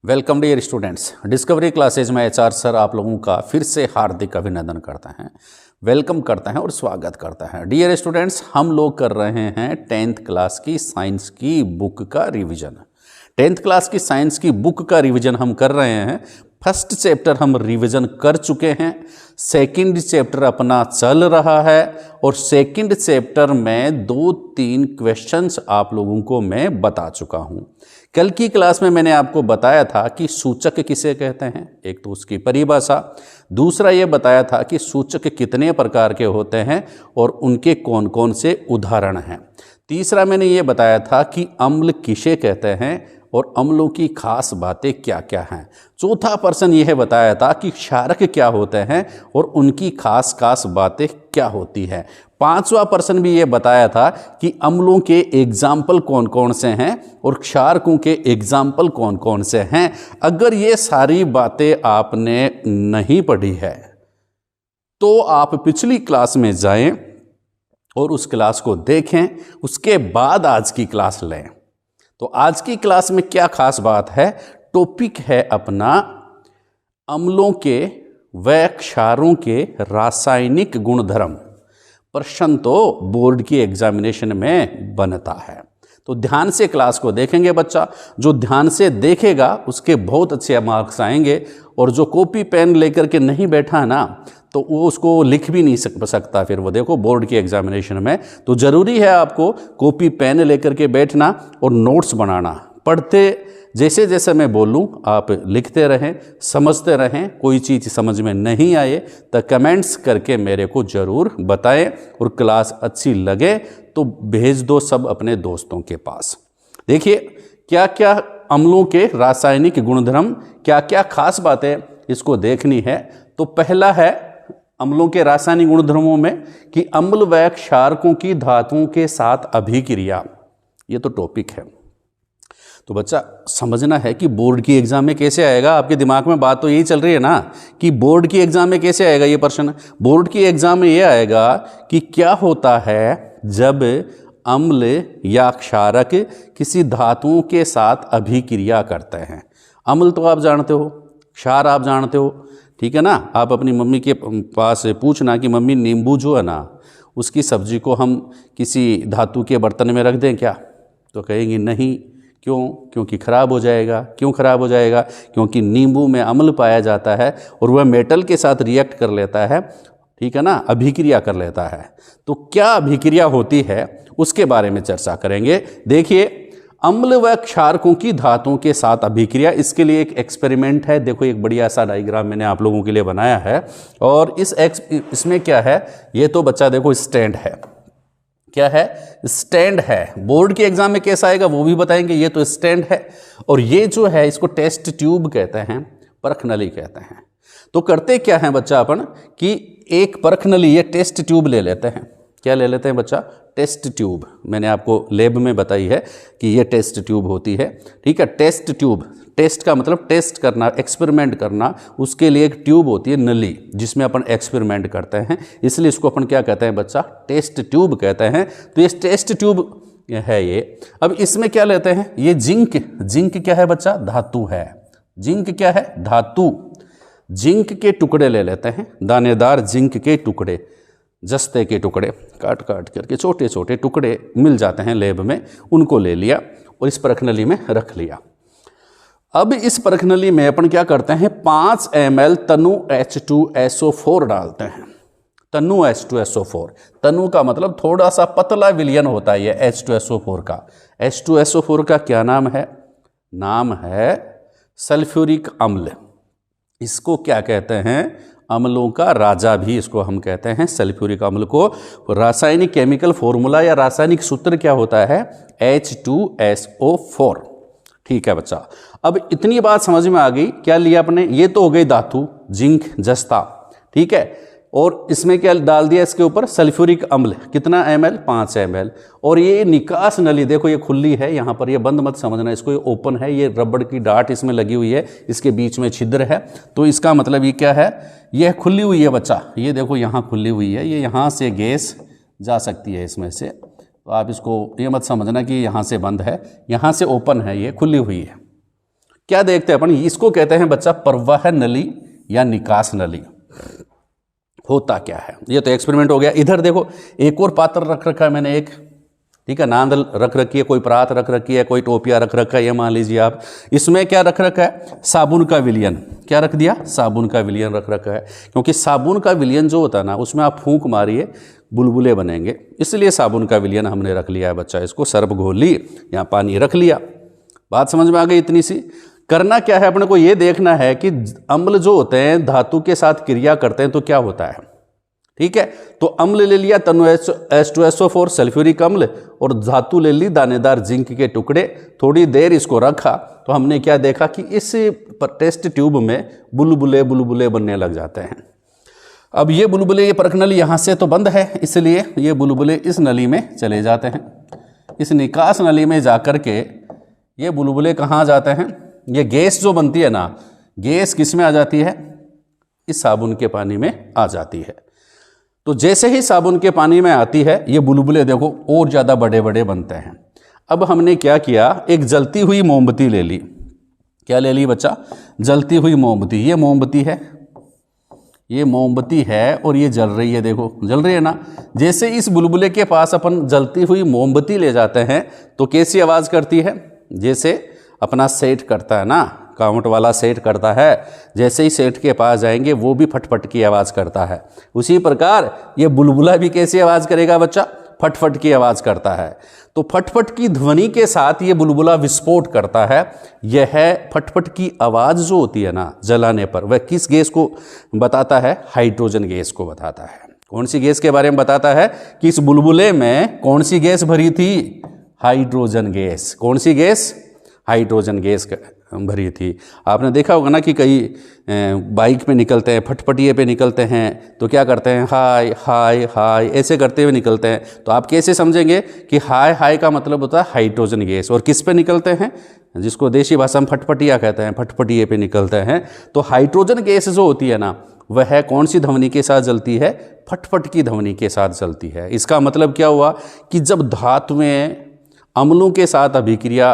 Welcome dear students, discovery classes में HR sir आप लोगों का फिर से हार्दिक अभिनंदन करते हैं, वेलकम करते हैं और स्वागत करते हैं। डियर स्टूडेंट्स, हम लोग कर रहे हैं 10th क्लास की साइंस की बुक का रिवीजन। 10th क्लास की साइंस की बुक का रिवीजन हम कर रहे हैं। फर्स्ट चैप्टर हम रिवीजन कर चुके हैं, सेकंड चैप्टर अपना चल रहा है और सेकंड चैप्टर में 2-3 क्वेश्चंस आप लोगों को मैं बता चुका हूं। कल की क्लास में मैंने आपको बताया था कि सूचक किसे कहते हैं, एक तो उसकी परिभाषा, दूसरा ये बताया था कि सूचक कितने प्रकार के होते हैं और उनके कौन कौन से उदाहरण हैं। तीसरा मैंने ये बताया था कि अम्ल किसे कहते हैं और अम्लों की खास बातें क्या क्या हैं। चौथा पर्सन यह बताया था कि क्षारक क्या होते हैं और उनकी खास खास बातें क्या होती है। पांचवा पर्सन भी ये बताया था कि अम्लों के एग्जाम्पल कौन कौन से हैं और क्षारकों के एग्जाम्पल कौन कौन से हैं। अगर ये सारी बातें आपने नहीं पढ़ी है तो आप पिछली क्लास में जाएं और उस क्लास को देखें, उसके बाद आज की क्लास लें। तो आज की क्लास में क्या खास बात है, टॉपिक है अपना अम्लों के व क्षारों के रासायनिक गुणधर्म। प्रश्न तो बोर्ड की एग्जामिनेशन में बनता है, तो ध्यान से क्लास को देखेंगे बच्चा। जो ध्यान से देखेगा उसके बहुत अच्छे मार्क्स आएंगे, और जो कॉपी पेन लेकर के नहीं बैठा है ना तो वो उसको लिख भी नहीं सकता फिर वो देखो बोर्ड की एग्जामिनेशन में। तो ज़रूरी है आपको कॉपी पेन लेकर के बैठना और नोट्स बनाना। पढ़ते जैसे जैसे मैं बोलूँ आप लिखते रहें, समझते रहें। कोई चीज़ समझ में नहीं आए तो कमेंट्स करके मेरे को ज़रूर बताएं, और क्लास अच्छी लगे तो भेज दो सब अपने दोस्तों के पास। देखिए क्या क्या अम्लों के रासायनिक गुणधर्म, क्या क्या खास बातें इसको देखनी है। तो पहला है अम्लों के रासायनिक गुणधर्मों में कि अम्ल व क्षारकों की धातुओं के साथ अभिक्रिया, ये तो टॉपिक है। तो बच्चा समझना है कि बोर्ड की एग्जाम में कैसे आएगा। आपके दिमाग में बात तो यही चल रही है ना कि बोर्ड की एग्जाम में कैसे आएगा ये प्रश्न। बोर्ड की एग्जाम में ये आएगा कि क्या होता है जब अम्ल या क्षारक किसी धातुओं के साथ अभिक्रिया करते हैं। अम्ल तो आप जानते हो, क्षार आप जानते हो, ठीक है ना। आप अपनी मम्मी के पास पूछना कि मम्मी नींबू जो है ना उसकी सब्जी को हम किसी धातु के बर्तन में रख दें क्या, तो कहेंगी नहीं। क्यों? क्योंकि ख़राब हो जाएगा। क्यों ख़राब हो जाएगा? क्योंकि नींबू में अम्ल पाया जाता है और वह मेटल के साथ रिएक्ट कर लेता है, ठीक है ना, अभिक्रिया कर लेता है। तो क्या अभिक्रिया होती है उसके बारे में चर्चा करेंगे। देखिए अम्ल व क्षारकों की धातुओं के साथ अभिक्रिया, इसके लिए एक एक्सपेरिमेंट है। देखो एक बढ़िया सा डायग्राम मैंने आप लोगों के लिए बनाया है, और इसमें क्या है, ये तो बच्चा देखो स्टैंड है। क्या है? स्टैंड है। बोर्ड के एग्जाम में कैसा आएगा वो भी बताएंगे। ये तो स्टैंड है, और ये जो है इसको टेस्ट ट्यूब कहते हैं, परख नली कहते हैं। तो करते क्या है बच्चा अपन कि एक परख नली, ये टेस्ट ट्यूब ले लेते हैं। क्या ले लेते हैं बच्चा? Test tube. मैंने आपको लैब में बताई है कि ये टेस्ट ट्यूब होती है, ठीक है। टेस्ट ट्यूब, टेस्ट का मतलब टेस्ट करना, एक्सपेरिमेंट करना। उसके लिए एक ट्यूब होती है नली जिसमें अपन एक्सपेरिमेंट करते हैं, इसलिए इसको अपन क्या कहते हैं बच्चा? टेस्ट ट्यूब कहते हैं। तो ये टेस्ट ट्यूब है ये। अब इसमें क्या लेते हैं? ये जिंक। जिंक क्या है बच्चा? धातु है। जिंक क्या है? धातु। जिंक के टुकड़े ले लेते हैं, दानेदार जिंक के टुकड़े, जस्ते के टुकड़े, काट काट करके छोटे छोटे टुकड़े मिल जाते हैं लेब में, उनको ले लिया और इस परख नली में रख लिया। अब इस परख नली में अपन क्या करते हैं? 5 ml तनु H2SO4 डालते हैं। तनु H2SO4, तनु का मतलब थोड़ा सा पतला विलयन होता है ये H2SO4 का। H2SO4 का क्या नाम है? नाम है सल्फ्यूरिक अम्ल। इसको क्या कहते हैं? अम्लों का राजा भी इसको हम कहते हैं, सल्फ्यूरिक अम्ल को। रासायनिक केमिकल फॉर्मूला या रासायनिक सूत्र क्या होता है? H2SO4, ठीक है बच्चा। अब इतनी बात समझ में आ गई। क्या लिया अपने? ये तो हो गई धातु, जिंक, जस्ता, ठीक है। और इसमें क्या डाल दिया? इसके ऊपर सल्फ्यूरिक अम्ल। कितना ml? 5 ml। और ये निकास नली देखो, ये खुली है यहाँ पर, ये बंद मत समझना इसको, ये ओपन है। ये रबड़ की डाट इसमें लगी हुई है, इसके बीच में छिद्र है। तो इसका मतलब ये क्या है? ये खुली हुई है बच्चा। ये देखो यहाँ खुली हुई है, ये यहाँ से गैस जा सकती है इसमें से। तो आप इसको ये मत समझना कि यहाँ से बंद है, यहाँ से ओपन है, ये खुली हुई है, क्या देखते हैं अपन, इसको कहते हैं बच्चा प्रवाह नली या निकास नली। होता क्या है, ये तो एक्सपेरिमेंट हो गया। इधर देखो एक और पात्र रख रखा है मैंने एक, ठीक है, नांद रख रखी है, कोई परात रख रखी है, कोई टोपिया रख रखा है, ये मान लीजिए आप। इसमें क्या रख रखा है, साबुन का विलयन। क्या रख दिया, साबुन का विलयन रख रखा है, क्योंकि साबुन का विलयन जो होता है ना, उसमें आप फूंक मारिए बुलबुले बनेंगे, इसलिए साबुन का विलयन हमने रख लिया है बच्चा। इसको सर्फ घोल ली, यहाँ पानी रख लिया। बात समझ में आ गई इतनी सी। करना क्या है, अपने को ये देखना है कि अम्ल जो होते हैं धातु के साथ क्रिया करते हैं तो क्या होता है, ठीक है। तो अम्ल ले लिया तनु H2SO4 सल्फ्यूरिक अम्ल, और धातु ले ली दानेदार जिंक के टुकड़े। थोड़ी देर इसको रखा तो हमने क्या देखा कि इस टेस्ट ट्यूब में बुलबुले बुलबुले बनने लग जाते हैं। अब ये बुलबुले, ये परख नली यहाँ से तो बंद है, इसलिए ये बुलबुले इस नली में चले जाते हैं। इस निकास नली में जाकर के ये बुलबुले कहाँ जाते हैं, ये गैस जो बनती है ना, गैस किस में आ जाती है, इस साबुन के पानी में आ जाती है। तो जैसे ही साबुन के पानी में आती है ये बुलबुले देखो और ज़्यादा बड़े बड़े बनते हैं। अब हमने क्या किया, एक जलती हुई मोमबत्ती ले ली। क्या ले ली बच्चा, जलती हुई मोमबत्ती। ये मोमबत्ती है, ये मोमबत्ती है और ये जल रही है, देखो जल रही है ना। जैसे इस बुलबुले के पास अपन जलती हुई मोमबत्ती ले जाते हैं तो कैसी आवाज़ करती है, जैसे अपना सेट करता है ना, काउंट वाला सेट करता है, जैसे ही सेट के पास जाएंगे वो भी फटफट की आवाज़ करता है। उसी प्रकार ये बुलबुला भी कैसी आवाज़ करेगा बच्चा, फटफट की आवाज़ करता है। तो फटफट की ध्वनि के साथ ये बुलबुला विस्फोट करता है। यह फटफट की आवाज़ जो होती है ना जलाने पर, वह किस गैस को बताता है, हाइड्रोजन गैस को बताता है। कौन सी गैस के बारे में बताता है कि इस बुलबुले में कौन सी गैस भरी थी, हाइड्रोजन गैस। कौन सी गैस, हाइड्रोजन गैस भरी थी। आपने देखा होगा ना कि कई बाइक पे निकलते हैं, फटफटिए पे निकलते हैं तो क्या करते हैं, हाय हाय हाय ऐसे करते हुए निकलते हैं। तो आप कैसे समझेंगे कि हाय हाय का मतलब होता है हाइड्रोजन गैस। और किस पे निकलते हैं, जिसको देशी भाषा में फटफटिया कहते हैं, फटफटिए पे निकलते हैं। तो हाइड्रोजन गैस जो होती है ना, वह कौन सी ध्वनि के साथ जलती है, फटफट की ध्वनि के साथ जलती है। इसका मतलब क्या हुआ कि जब धातुएं अम्लों के साथ अभिक्रिया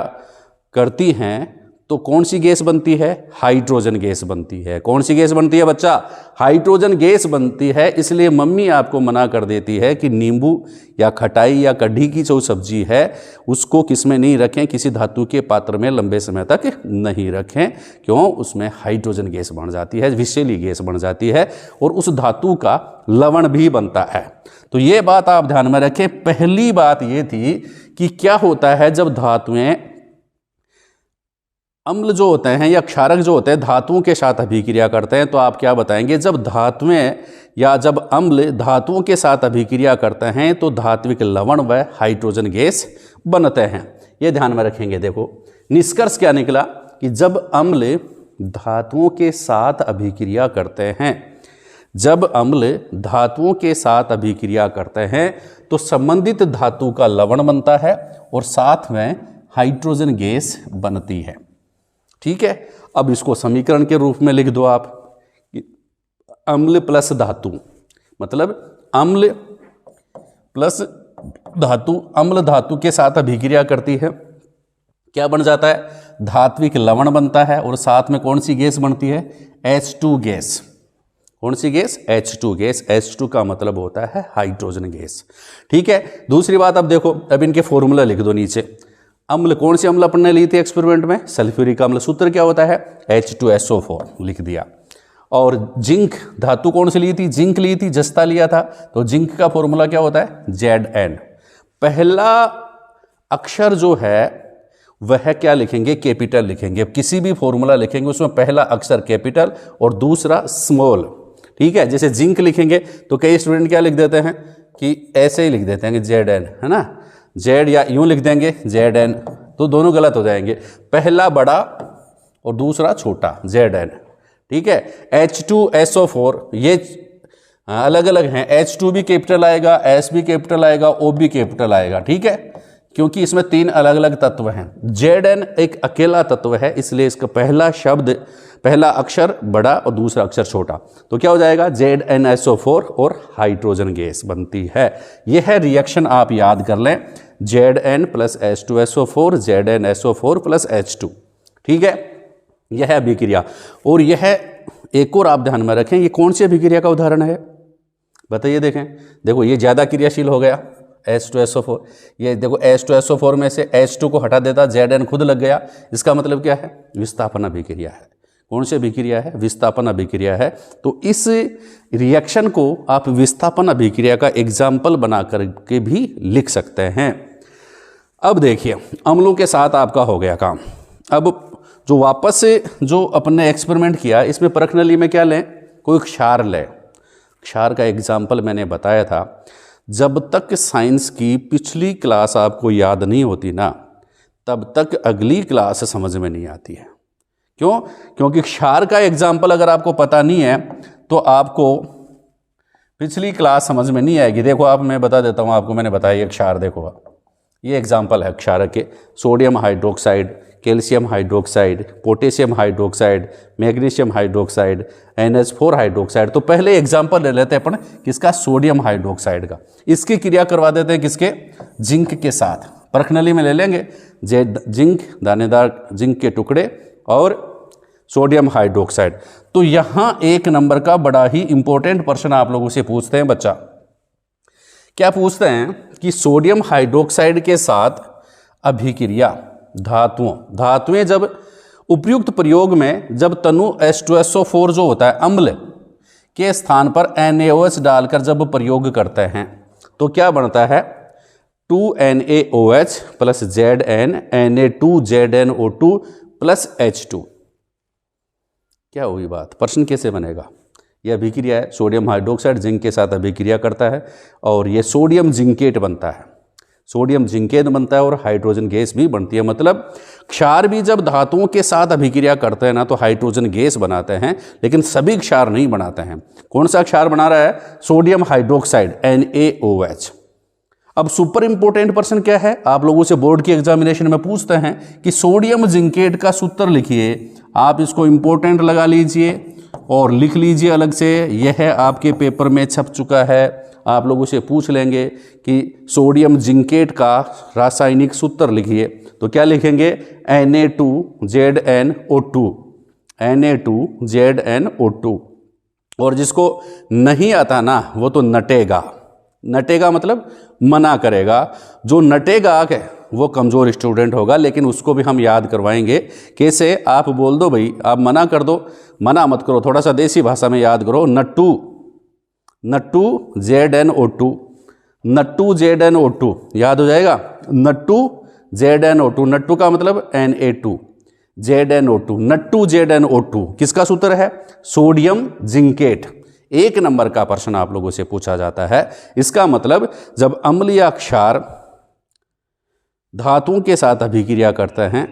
करती हैं तो कौन सी गैस बनती है, हाइड्रोजन गैस बनती है। कौन सी गैस बनती है बच्चा, हाइड्रोजन गैस बनती है। इसलिए मम्मी आपको मना कर देती है कि नींबू या खटाई या कढ़ी की जो सब्जी है उसको किस में नहीं रखें, किसी धातु के पात्र में लंबे समय तक नहीं रखें। क्यों, उसमें हाइड्रोजन गैस बन जाती है, विषैली गैस बन जाती है और उस धातु का लवण भी बनता है। तो ये बात आप ध्यान में रखें। पहली बात ये थी कि क्या होता है जब धातुएं, अम्ल जो होते हैं या क्षारक जो होते हैं धातुओं के साथ अभिक्रिया करते हैं, तो आप क्या बताएंगे, जब धातुएं या जब अम्ल धातुओं के साथ अभिक्रिया करते हैं तो धात्विक लवण व हाइड्रोजन गैस बनते हैं। ये ध्यान में रखेंगे। देखो निष्कर्ष क्या निकला कि जब अम्ल धातुओं के साथ अभिक्रिया करते हैं, जब अम्ल धातुओं के साथ अभिक्रिया करते हैं तो संबंधित धातु का लवण बनता है और साथ में हाइड्रोजन गैस बनती है। ठीक है, अब इसको समीकरण के रूप में लिख दो आप, अम्ल प्लस धातु, मतलब अम्ल प्लस धातु, अम्ल धातु के साथ अभिक्रिया करती है, क्या बन जाता है, धात्विक लवण बनता है और साथ में कौन सी गैस बनती है, H2 गैस। कौन सी गैस, H2 गैस। H2 का मतलब होता है हाइड्रोजन गैस। ठीक है, दूसरी बात अब देखो, अब इनके फॉर्मूला लिख दो नीचे। अम्ल, कौन सी अम्ल अपन ने ली थी एक्सपेरिमेंट में, सल्फ्यूरिक अम्ल। सूत्र क्या होता है, H2SO4 लिख दिया। और जिंक धातु कौन सी ली थी, जिंक ली थी, जस्ता लिया था, तो जिंक का फॉर्मूला क्या होता है, Zn। पहला अक्षर जो है वह क्या लिखेंगे, कैपिटल लिखेंगे। किसी भी फॉर्मूला लिखेंगे उसमें पहला अक्षर कैपिटल और दूसरा स्मॉल। ठीक है, जैसे जिंक लिखेंगे तो कई स्टूडेंट क्या लिख देते हैं कि ऐसे ही लिख देते हैं कि Zn, है ना, जेड, या यूं लिख देंगे Zn, तो दोनों गलत हो जाएंगे। पहला बड़ा और दूसरा छोटा, Zn। ठीक है, H2SO4 ये अलग अलग हैं, H2 भी कैपिटल आएगा, S भी कैपिटल आएगा, O भी कैपिटल आएगा। ठीक है, क्योंकि इसमें तीन अलग अलग तत्व हैं। Zn एक अकेला तत्व है, इसलिए इसका पहला शब्द, पहला अक्षर बड़ा और दूसरा अक्षर छोटा, तो क्या हो जाएगा, ZnSO4 और हाइड्रोजन गैस बनती है। यह है रिएक्शन, आप याद कर लें, Zn plus H2SO4, ZnSO4 plus H2। ठीक है, यह है अभिक्रिया। और यह एक और आप ध्यान में रखें, ये कौन सी अभिक्रिया का उदाहरण है बताइए। देखें, देखो ये ज़्यादा क्रियाशील हो गया H2SO4। ये देखो H2SO4 में से H2 को हटा देता, Zn खुद लग गया। इसका मतलब क्या है? विस्थापन अभिक्रिया है। कौन सी अभिक्रिया है? विस्थापन अभिक्रिया है। तो इस रिएक्शन को आप विस्थापन अभिक्रिया का एग्जाम्पल बना करके भी लिख सकते हैं। अब देखिए, अम्लों के साथ आपका हो गया काम। अब जो वापस से जो अपने एक्सपेरिमेंट किया, इसमें परख नली में क्या लें? कोई क्षार लें। क्षार का एग्जाम्पल मैंने बताया था। जब तक साइंस की पिछली क्लास आपको याद नहीं होती ना, तब तक अगली क्लास समझ में नहीं आती है। क्यों? क्योंकि क्षार का एग्जाम्पल अगर आपको पता नहीं है तो आपको पिछली क्लास समझ में नहीं आएगी। देखो आप, मैं बता देता हूँ आपको, मैंने बताया ये क्षार, देखो ये एग्जाम्पल है क्षार के। Sodium hydroxide, calcium hydroxide, potassium hydroxide, magnesium hydroxide, NH4 hydroxide. तो पहले एग्जाम्पल ले लेते हैं अपन किसका? सोडियम हाइड्रोक्साइड का। इसकी क्रिया करवा देते हैं किसके? जिंक के साथ। परख नली में ले लेंगे जिंक, दानेदार जिंक के टुकड़े और सोडियम हाइड्रोक्साइड। तो यहाँ एक नंबर का बड़ा ही इंपॉर्टेंट प्रश्न आप लोगों से पूछते हैं बच्चा। क्या पूछते हैं कि सोडियम हाइड्रोक्साइड के साथ अभिक्रिया धातुएं जब उपयुक्त प्रयोग में जब तनु H2SO4 जो होता है अम्ल के स्थान पर NaOH डालकर जब प्रयोग करते हैं तो क्या बनता है? 2NaOH plus Zn Na2ZnO2 plus H2। क्या होगी बात? प्रश्न कैसे बनेगा? यह अभिक्रिया है, सोडियम हाइड्रोक्साइड जिंक के साथ अभिक्रिया करता है और ये सोडियम जिंकेट बनता है। सोडियम जिंकेट बनता है और हाइड्रोजन गैस भी बनती है। मतलब क्षार भी जब धातुओं के साथ अभिक्रिया करते हैं ना तो हाइड्रोजन गैस बनाते हैं, लेकिन सभी क्षार नहीं बनाते हैं। कौन सा क्षार बना रहा है? Sodium hydroxide NaOH। अब सुपर इंपोर्टेंट प्रश्न क्या है? आप लोगों से बोर्ड की एग्जामिनेशन में पूछते हैं कि सोडियम जिंकेट का सूत्र लिखिए। आप इसको इंपोर्टेंट लगा लीजिए और लिख लीजिए अलग से। यह आपके पेपर में छप चुका है। आप लोगों से पूछ लेंगे कि सोडियम जिंकेट का रासायनिक सूत्र लिखिए, तो क्या लिखेंगे? Na2ZnO2, Na2ZnO2। और जिसको नहीं आता ना वो तो नटेगा। नटेगा मतलब मना करेगा। जो नटेगा वो कमज़ोर स्टूडेंट होगा, लेकिन उसको भी हम याद करवाएंगे। कैसे? आप बोल दो भाई, आप मना कर दो, मना मत करो, थोड़ा सा देसी भाषा में याद करो। नट्टू ZnO2 याद हो जाएगा। नट्टू ZnO2, नट्टू का मतलब Na2, ZnO2, नट्टू ZnO2 किसका सूत्र है? Sodium zincate. एक नंबर का प्रश्न आप लोगों से पूछा जाता है। इसका मतलब जब अम्ल या क्षार धातुओं के साथ अभिक्रिया करते हैं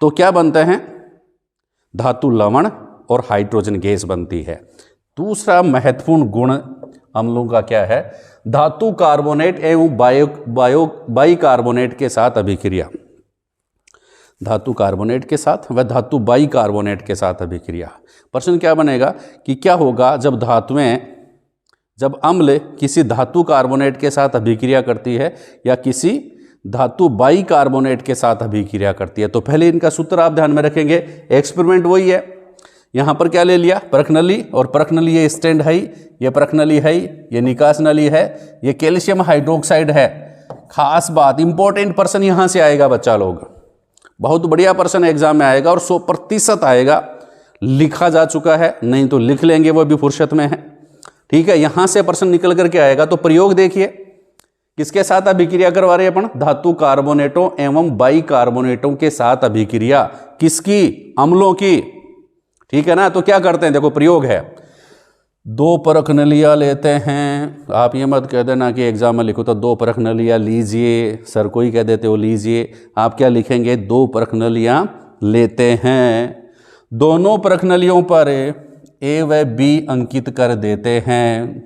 तो क्या बनते हैं? धातु लवण और हाइड्रोजन गैस बनती है। दूसरा महत्वपूर्ण गुण अम्लों का क्या है? धातु कार्बोनेट एवं बाइकार्बोनेट के साथ अभिक्रिया। धातु कार्बोनेट के साथ व धातु बाइकार्बोनेट के साथ अभिक्रिया। प्रश्न क्या बनेगा कि क्या होगा जब अम्ल किसी धातु कार्बोनेट के साथ अभिक्रिया करती है या किसी धातु बाइकार्बोनेट के साथ अभिक्रिया करती है। तो पहले इनका सूत्र आप ध्यान में रखेंगे। एक्सपेरिमेंट वही है। यहाँ पर क्या ले लिया? परख नली, और परख नली ये स्टैंड है, ये परख नली है, ये निकास नली है, ये कैल्शियम हाइड्रोक्साइड है। खास बात, इंपॉर्टेंट प्रश्न यहाँ से आएगा बच्चा लोग, बहुत बढ़िया प्रश्न एग्जाम में आएगा और 100% आएगा। लिखा जा चुका है, नहीं तो लिख लेंगे, वो भी फुर्सत में है। ठीक है, यहाँ से प्रश्न निकल करके आएगा। तो प्रयोग देखिए, किसके साथ अभिक्रिया करवा रहे हैं अपन? धातु कार्बोनेटों एवं बाइकार्बोनेटों के साथ अभिक्रिया। किसकी? अम्लों की। ठीक है ना? तो क्या करते हैं, देखो प्रयोग है। 2 परख नलियाँ लेते हैं। आप ये मत कह देना कि एग्जाम में लिखो तो 2 परख नलियाँ लीजिए, सर कोई कह देते हो लीजिए। आप क्या लिखेंगे? 2 परख नलियाँ लेते हैं। दोनों परख नलियों पर A व B अंकित कर देते हैं।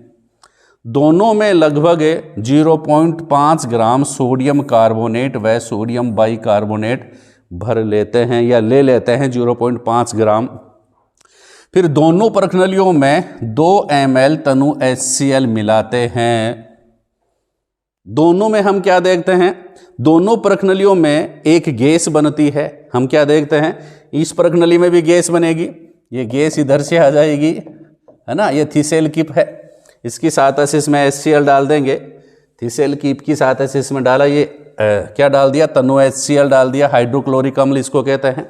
दोनों में लगभग 0.5 ग्राम सोडियम कार्बोनेट व सोडियम बाइकार्बोनेट भर लेते हैं या ले लेते हैं 0.5 ग्राम। फिर दोनों परख नलियों में 2 ml तनु HCl मिलाते हैं। दोनों में हम क्या देखते हैं, दोनों प्रखनलियों में एक गैस बनती है। हम क्या देखते हैं, इस प्रखनली में भी गैस बनेगी, ये गैस इधर से आ जाएगी, है ना। ये थीसेल कीप है, इसकी सातशिश में HCl डाल देंगे। थीसेल कीप की सातशिश में डाला, ये क्या डाल दिया, तनो HCl डाल दिया, हाइड्रोक्लोरिक अम्ल इसको कहते हैं।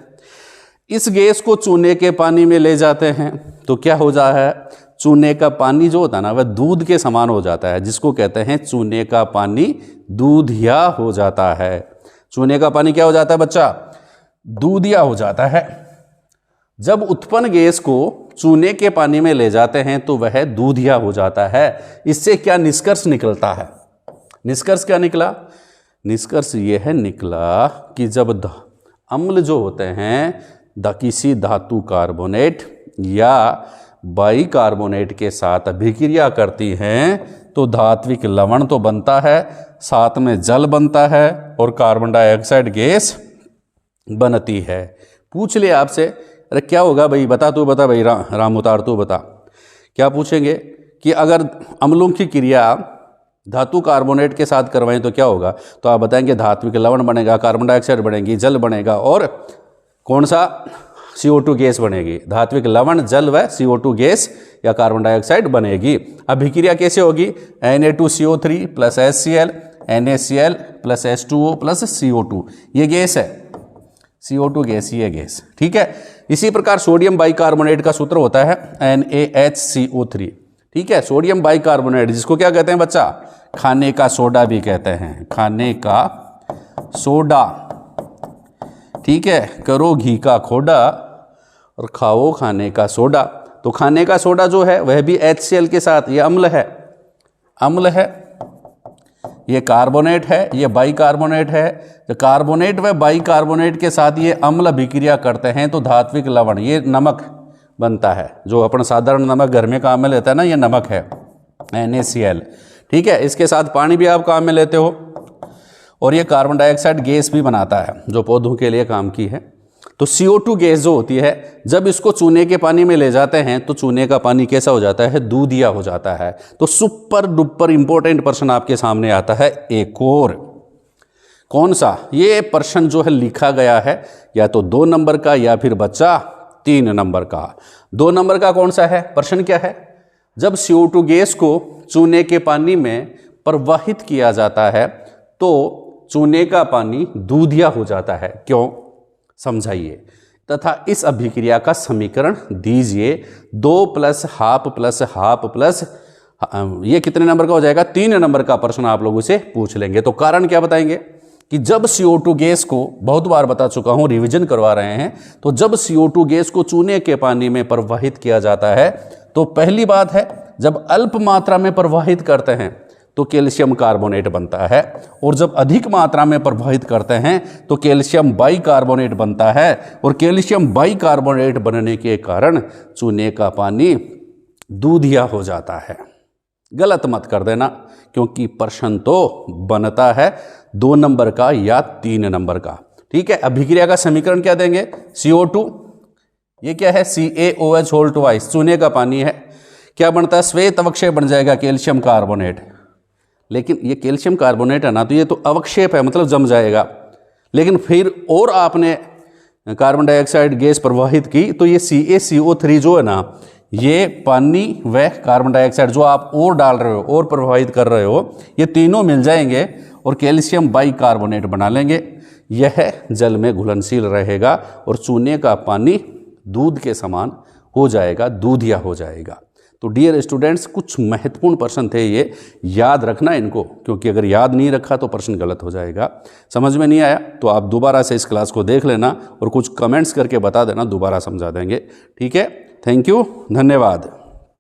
इस गैस को चूने के पानी में ले जाते हैं तो क्या हो जाता है, चूने का पानी जो होता है ना वह दूध के समान हो जाता है, जिसको कहते हैं चूने का पानी दूधिया हो जाता है। चूने का पानी क्या हो जाता है बच्चा, दूधिया हो जाता है। जब उत्पन्न गैस को चूने के पानी में ले जाते हैं तो वह दूधिया हो जाता है। इससे क्या निष्कर्ष निकलता है, निष्कर्ष क्या निकला, निष्कर्ष ये है निकला कि जब अम्ल जो होते हैं किसी धातु कार्बोनेट या बाइकार्बोनेट के साथ अभिक्रिया करती हैं तो धात्विक लवण तो बनता है, साथ में जल बनता है और कार्बन डाइऑक्साइड गैस बनती है। पूछ ले आपसे, अरे क्या होगा भाई, बता तू बता भाई, राम उतार तू बता, क्या पूछेंगे कि अगर अम्लों की क्रिया धातु कार्बोनेट के साथ करवाएं तो क्या होगा, तो आप बताएंगे धात्विक लवण बनेगा, कार्बन डाइऑक्साइड बनेगी, जल बनेगा और कौन सा CO2 गैस बनेगी। धात्विक लवण, जल व CO2 गैस या कार्बन डाइऑक्साइड बनेगी। अभिक्रिया कैसे होगी, Na2CO3 plus HCl, NaCl plus H2O plus CO2, ये गैस है, CO2 गैस, ये गैस, ठीक है। इसी प्रकार सोडियम बाइकार्बोनेट का सूत्र होता है NaHCO3, ठीक है। सोडियम बाइकार्बोनेट जिसको क्या कहते हैं बच्चा, खाने का सोडा भी कहते हैं, खाने का सोडा, ठीक है। करो घी का खोडा और खाओ खाने का सोडा। तो खाने का सोडा जो है वह भी HCl के साथ, ये अम्ल है, अम्ल है, ये कार्बोनेट है, ये बाइकार्बोनेट है। तो कार्बोनेट व बाइकार्बोनेट के साथ ये अम्ल अभिक्रिया करते हैं तो धात्विक लवण, ये नमक बनता है, जो अपन साधारण नमक घर में काम में लेता है ना, ये नमक है NaCl, ठीक है। इसके साथ पानी भी आप काम में लेते हो और ये कार्बन डाइऑक्साइड गैस भी बनाता है जो पौधों के लिए काम की है। तो CO2 गैस जो होती है जब इसको चूने के पानी में ले जाते हैं तो चूने का पानी कैसा हो जाता है, दूधिया हो जाता है। तो सुपर डुपर इंपॉर्टेंट प्रश्न आपके सामने आता है एक और, कौन सा, ये प्रश्न जो है लिखा गया है या तो 2 नंबर का या फिर बच्चा 3 नंबर का। 2 नंबर का कौन सा है, प्रश्न क्या है, जब CO2 गैस को चूने के पानी में प्रवाहित किया जाता है तो चूने का पानी दूधिया हो जाता है, क्यों, समझाइए। तथा इस अभिक्रिया का समीकरण दीजिए। 2 + हाफ प्लस हाफ प्लस, ये कितने नंबर का हो जाएगा, 3 नंबर का प्रश्न आप लोगों से पूछ लेंगे। तो कारण क्या बताएंगे कि जब CO2 गैस को, बहुत बार बता चुका हूं, रिवीजन करवा रहे हैं, तो जब CO2 गैस को चूने के पानी में प्रवाहित किया जाता है तो पहली बात है, जब अल्प मात्रा में प्रवाहित करते हैं तो कैल्शियम कार्बोनेट बनता है, और जब अधिक मात्रा में प्रवाहित करते हैं तो कैल्शियम बाइकार्बोनेट बनता है, और कैल्शियम बाइकार्बोनेट बनने के कारण चूने का पानी दूधिया हो जाता है। गलत मत कर देना, क्योंकि प्रश्न तो बनता है 2 नंबर का या 3 नंबर का, ठीक है। अभिक्रिया का समीकरण क्या देंगे, CO2, ये क्या है, CaOH2, चूने का पानी है, क्या बनता है, श्वेत अवक्षय बन जाएगा कैल्शियम कार्बोनेट। लेकिन ये कैल्शियम कार्बोनेट है ना, तो ये तो अवक्षेप है, मतलब जम जाएगा। लेकिन फिर और आपने कार्बन डाइऑक्साइड गैस प्रवाहित की तो ये CaCO3 जो है ना, ये पानी व कार्बन डाइऑक्साइड जो आप और डाल रहे हो और प्रवाहित कर रहे हो, ये तीनों मिल जाएंगे और कैल्शियम बाइकार्बोनेट बना लेंगे। यह जल में घुलनशील रहेगा और चूने का पानी दूध के समान हो जाएगा, दूधिया हो जाएगा। तो डियर स्टूडेंट्स, कुछ महत्वपूर्ण प्रश्न थे, ये याद रखना इनको, क्योंकि अगर याद नहीं रखा तो प्रश्न गलत हो जाएगा। समझ में नहीं आया तो आप दोबारा से इस क्लास को देख लेना और कुछ कमेंट्स करके बता देना, दोबारा समझा देंगे, ठीक है। थैंक यू, धन्यवाद।